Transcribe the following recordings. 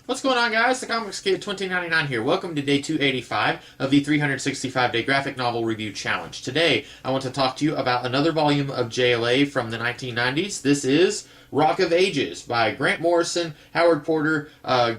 What's going on, guys? The Comics Kid 2099 here. Welcome to day 285 of the 365-day graphic novel review challenge. Today, I want to talk to you about another volume of JLA from the 1990s. This is Rock of Ages by Grant Morrison, Howard Porter,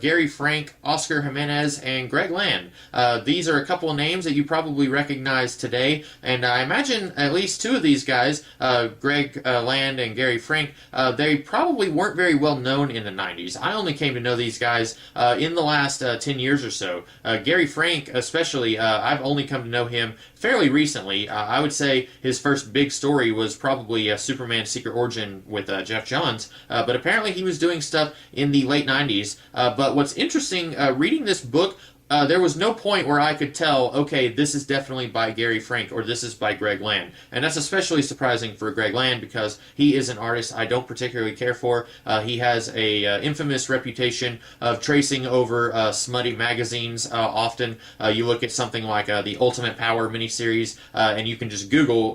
Gary Frank, Oscar Jimenez, and Greg Land. These are a couple of names that you probably recognize today, and I imagine at least two of these guys, Greg Land and Gary Frank, they probably weren't very well known in the 90s. I only came to know these guys in the last 10 years or so. Gary Frank, especially, I've only come to know him fairly recently. I would say his first big story was probably Superman Secret Origin with Jeff Johns, but apparently he was doing stuff in the late 90s. But what's interesting, reading this book, there was no point where I could tell, okay, this is definitely by Gary Frank or this is by Greg Land. And that's especially surprising for Greg Land because he is an artist I don't particularly care for. He has a infamous reputation of tracing over smutty magazines often. You look at something like the Ultimate Power miniseries, and you can just Google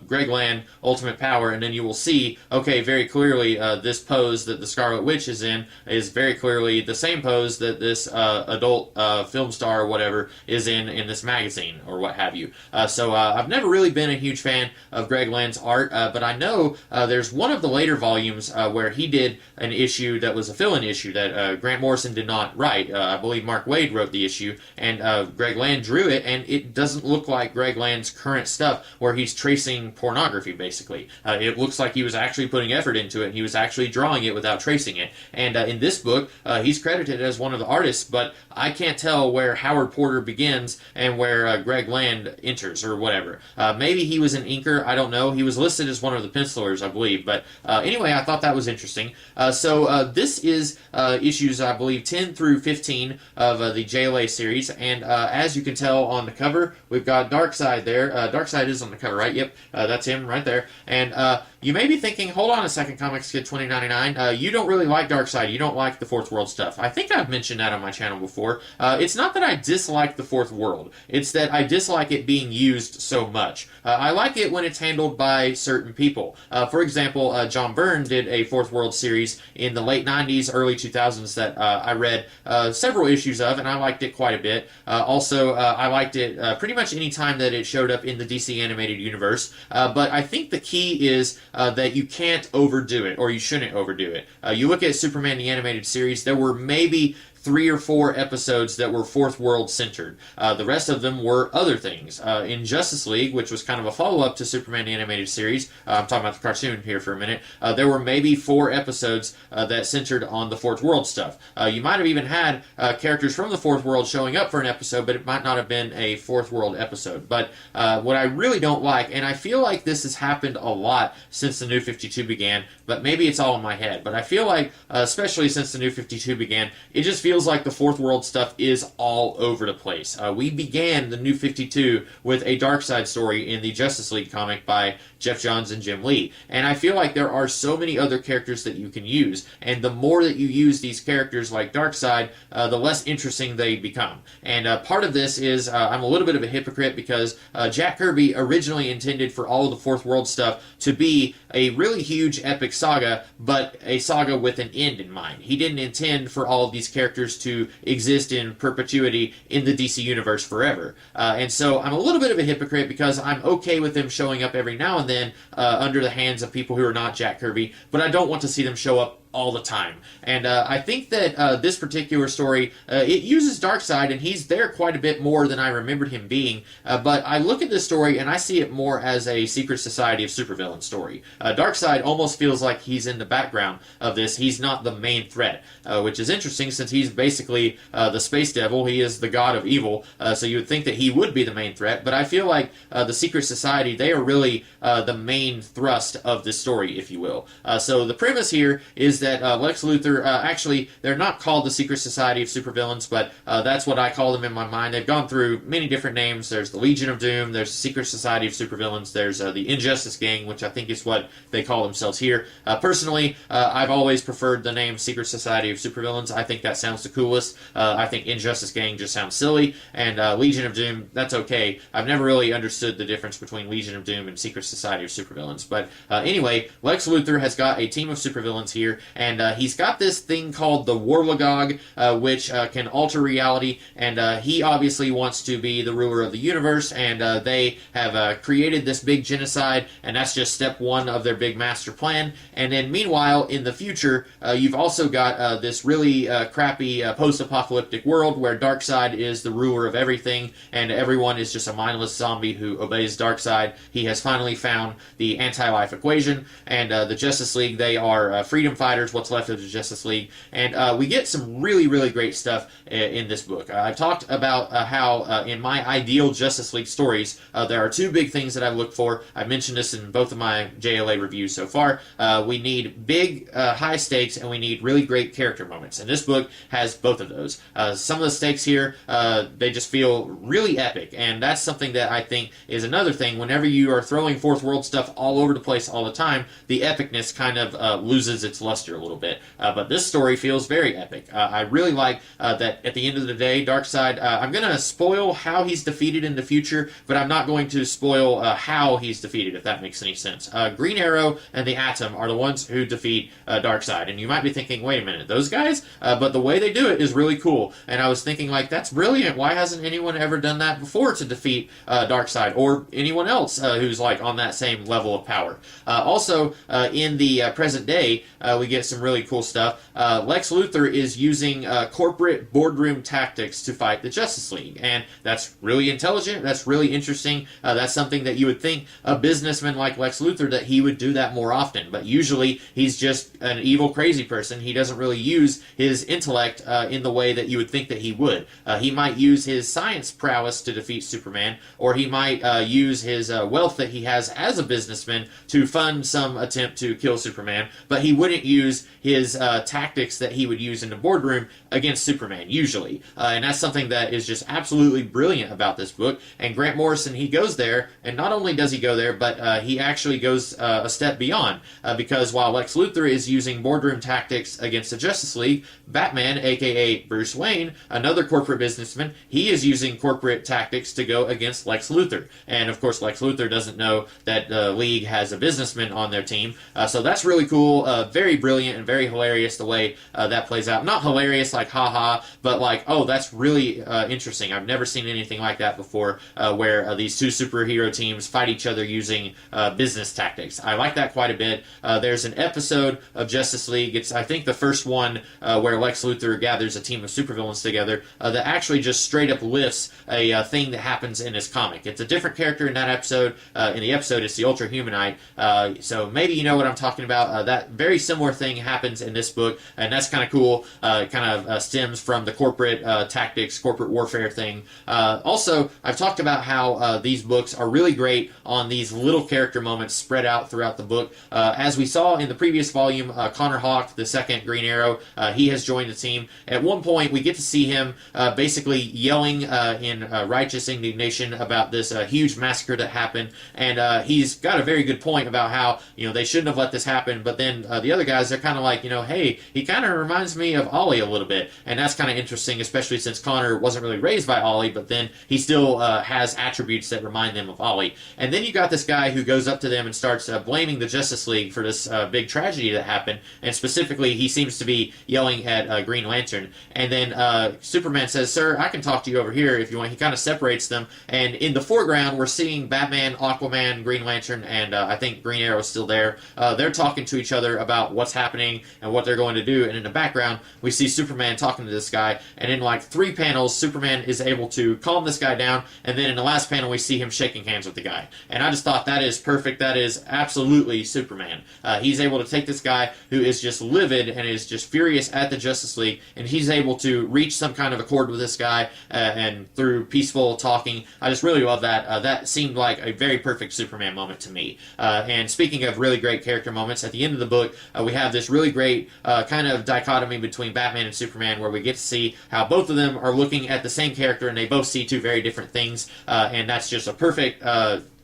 Greg Land Ultimate Power, and then you will see, okay, very clearly this pose that the Scarlet Witch is in is very clearly the same pose that this adult film star or whatever is in this magazine or what have you. So I've never really been a huge fan of Greg Land's art, but I know there's one of the later volumes where he did an issue that was a fill-in issue that Grant Morrison did not write. I believe Mark Waid wrote the issue, and Greg Land drew it, and it doesn't look like Greg Land's current stuff where he's tracing pornography, basically. It looks like he was actually putting effort into it, and he was actually drawing it without tracing it. And in this book, he's credited as one of the artists, but I can't tell where Howard Porter begins and where Greg Land enters or whatever. Maybe he was an inker, I don't know. He was listed as one of the pencilers, I believe. But anyway, I thought that was interesting. So this is issues, I believe, 10 through 15 of the JLA series. And as you can tell on the cover, we've got Darkseid there. Darkseid is on the cover, right? Yep, that's him right there. And you may be thinking, hold on a second, Comics Kid 2099. You don't really like Darkseid. You don't like the Fourth World stuff. I think I've mentioned that on my channel before. It's not that I dislike the Fourth World. It's that I dislike it being used so much. I like it when it's handled by certain people. For example, John Byrne did a Fourth World series in the late 90s, early 2000s that I read several issues of, and I liked it quite a bit. Also, I liked it pretty much any time that it showed up in the DC animated universe. But I think the key is that you can't overdo it, or you shouldn't overdo it. You look at Superman the Animated Series, there were maybe 3 or 4 episodes that were Fourth World centered. The rest of them were other things. In Justice League, which was kind of a follow-up to Superman the Animated Series, I'm talking about the cartoon here for a minute, there were maybe 4 episodes that centered on the Fourth World stuff. You might have even had characters from the Fourth World showing up for an episode, but it might not have been a Fourth World episode. But what I really don't like, and I feel like this has happened a lot since the New 52 began, but maybe it's all in my head, but I feel like, especially since the New 52 began, it just feels like the Fourth World stuff is all over the place. We began the New 52 with a Darkseid story in the Justice League comic by Jeff Johns and Jim Lee, and I feel like there are so many other characters that you can use, and the more that you use these characters like Darkseid, the less interesting they become. And part of this is I'm a little bit of a hypocrite because Jack Kirby originally intended for all of the Fourth World stuff to be a really huge epic saga, but a saga with an end in mind. He didn't intend for all of these characters to exist in perpetuity in the DC universe forever. And so I'm a little bit of a hypocrite because I'm okay with them showing up every now and then under the hands of people who are not Jack Kirby, but I don't want to see them show up all the time. And I think that this particular story, it uses Darkseid, and he's there quite a bit more than I remembered him being, but I look at this story and I see it more as a Secret Society of Supervillains story. Darkseid almost feels like he's in the background of this. He's not the main threat, which is interesting since he's basically the space devil. He is the god of evil, so you would think that he would be the main threat, but I feel like the Secret Society, they are really the main thrust of this story, if you will. So the premise here is that Lex Luthor, actually, they're not called the Secret Society of Supervillains, but that's what I call them in my mind. They've gone through many different names. There's the Legion of Doom, there's the Secret Society of Supervillains, there's the Injustice Gang, which I think is what they call themselves here. Personally, I've always preferred the name Secret Society of Supervillains. I think that sounds the coolest. I think Injustice Gang just sounds silly, and Legion of Doom, that's okay. I've never really understood the difference between Legion of Doom and Secret Society of Supervillains. But anyway, Lex Luthor has got a team of supervillains here, and he's got this thing called the Warlagog, which can alter reality, and he obviously wants to be the ruler of the universe, and they have created this big genocide, and that's just step one of their big master plan. And then meanwhile, in the future, you've also got this really crappy post-apocalyptic world where Darkseid is the ruler of everything, and everyone is just a mindless zombie who obeys Darkseid. He has finally found the anti-life equation, and the Justice League, they are freedom fighters, what's left of the Justice League, and we get some really, really great stuff in this book. I've talked about how in my ideal Justice League stories, there are two big things that I look for. I've mentioned this in both of my JLA reviews so far. We need big, high stakes, and we need really great character moments, and this book has both of those. Some of the stakes here, they just feel really epic, and that's something that I think is another thing. Whenever you are throwing fourth world stuff all over the place all the time, the epicness kind of loses its luster a little bit. But this story feels very epic. I really like that at the end of the day, Darkseid, I'm going to spoil how he's defeated in the future, but I'm not going to spoil how he's defeated, if that makes any sense. Green Arrow and the Atom are the ones who defeat Darkseid, and you might be thinking, wait a minute, those guys? But the way they do it is really cool, and I was thinking, like, that's brilliant. Why hasn't anyone ever done that before to defeat Darkseid, or anyone else who's, like, on that same level of power? Also, in the present day, we get some really cool stuff. Lex Luthor is using corporate boardroom tactics to fight the Justice League, and that's really intelligent, that's really interesting, that's something that you would think a businessman like Lex Luthor, that he would do that more often, but usually he's just an evil, crazy person. He doesn't really use his intellect in the way that you would think that he would. He might use his science prowess to defeat Superman, or he might use his wealth that he has as a businessman to fund some attempt to kill Superman, but he wouldn't use his tactics that he would use in the boardroom against Superman, usually. And that's something that is just absolutely brilliant about this book. And Grant Morrison, he goes there, and not only does he go there, but he actually goes a step beyond, because while Lex Luthor is using boardroom tactics against the Justice League, Batman, aka Bruce Wayne, another corporate businessman, he is using corporate tactics to go against Lex Luthor. And of course, Lex Luthor doesn't know that the League has a businessman on their team. So that's really cool, very brilliant, and very hilarious the way that plays out. Not hilarious like haha, but like, oh, that's really interesting. I've never seen anything like that before, where these two superhero teams fight each other using business tactics. I like that quite a bit. There's an episode of Justice League, it's I think the first one where Lex Luthor gathers a team of supervillains together, that actually just straight up lifts a thing that happens in his comic. It's a different character in that episode. In the episode, it's the Ultra Humanite. So maybe you know what I'm talking about. That very similar thing happens in this book, and that's kind of cool. It kind of stems from the corporate tactics, corporate warfare thing. Also, I've talked about how these books are really great on these little character moments spread out throughout the book. As we saw in the previous volume, Connor Hawke, the second Green Arrow, he has joined the team. At one point, we get to see him basically yelling in righteous indignation about this huge massacre that happened, and he's got a very good point about how, you know, they shouldn't have let this happen, but then the other guys, they're kind of like, you know, hey, he kind of reminds me of Ollie a little bit, and that's kind of interesting, especially since Connor wasn't really raised by Ollie, but then he still has attributes that remind them of Ollie. And then you got this guy who goes up to them and starts blaming the Justice League for this big tragedy that happened, and specifically, he seems to be yelling at Green Lantern, and then Superman says, sir, I can talk to you over here if you want. He kind of separates them, and in the foreground, we're seeing Batman, Aquaman, Green Lantern, and I think Green Arrow is still there. They're talking to each other about what's happening and what they're going to do, and in the background, we see Superman talking to this guy, and in like 3 panels, Superman is able to calm this guy down, and then in the last panel, we see him shaking hands with the guy. And I just thought that is perfect. That is absolutely Superman. He's able to take this guy who is just livid and is just furious at the Justice League, and he's able to reach some kind of accord with this guy, and through peaceful talking, I just really love that. That seemed like a very perfect Superman moment to me. And speaking of really great character moments, at the end of the book, we have this really great kind of dichotomy between Batman and Superman, where we get to see how both of them are looking at the same character, and they both see two very different things, and that's just a perfect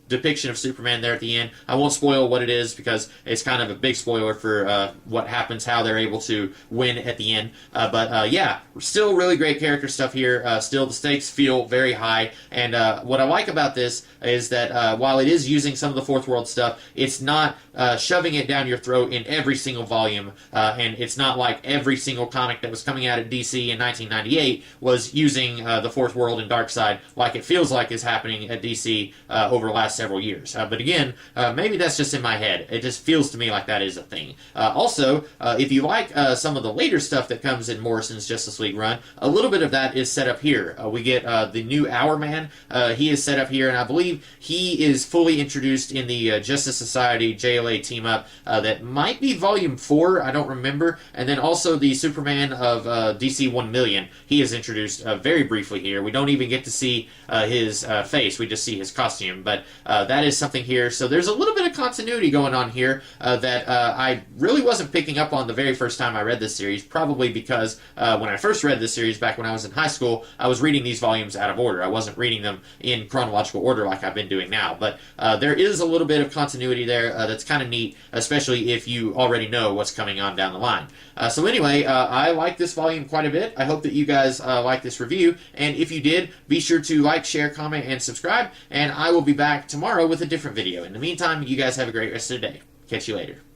depiction of Superman there at the end. I won't spoil what it is because it's kind of a big spoiler for what happens, how they're able to win at the end. But yeah, still really great character stuff here. Still, the stakes feel very high. And what I like about this is that while it is using some of the Fourth World stuff, it's not shoving it down your throat in every single volume, and it's not like every single comic that was coming out at DC in 1998 was using the Fourth World and Darkseid like it feels like is happening at DC over the last several years. But again, maybe that's just in my head. It just feels to me like that is a thing. Also, if you like some of the later stuff that comes in Morrison's Justice League run, a little bit of that is set up here. We get the new Hourman. He is set up here, and I believe he is fully introduced in the Justice Society JLA team-up that might be Volume 4, I don't remember. And then also the Superman of DC 1,000,000. He is introduced very briefly here. We don't even get to see his face. We just see his costume. But that is something here. So there's a little bit of continuity going on here that I really wasn't picking up on the very first time I read this series, probably because when I first read this series back when I was in high school, I was reading these volumes out of order. I wasn't reading them in chronological order like I've been doing now. But there is a little bit of continuity there that's kind of neat, especially if you already know what's coming on down the line. So anyway, I like this volume quite a bit. I hope that you guys like this review, and if you did, be sure to like, share, comment, and subscribe, and I will be back tomorrow with a different video. In the meantime, you guys have a great rest of the day. Catch you later.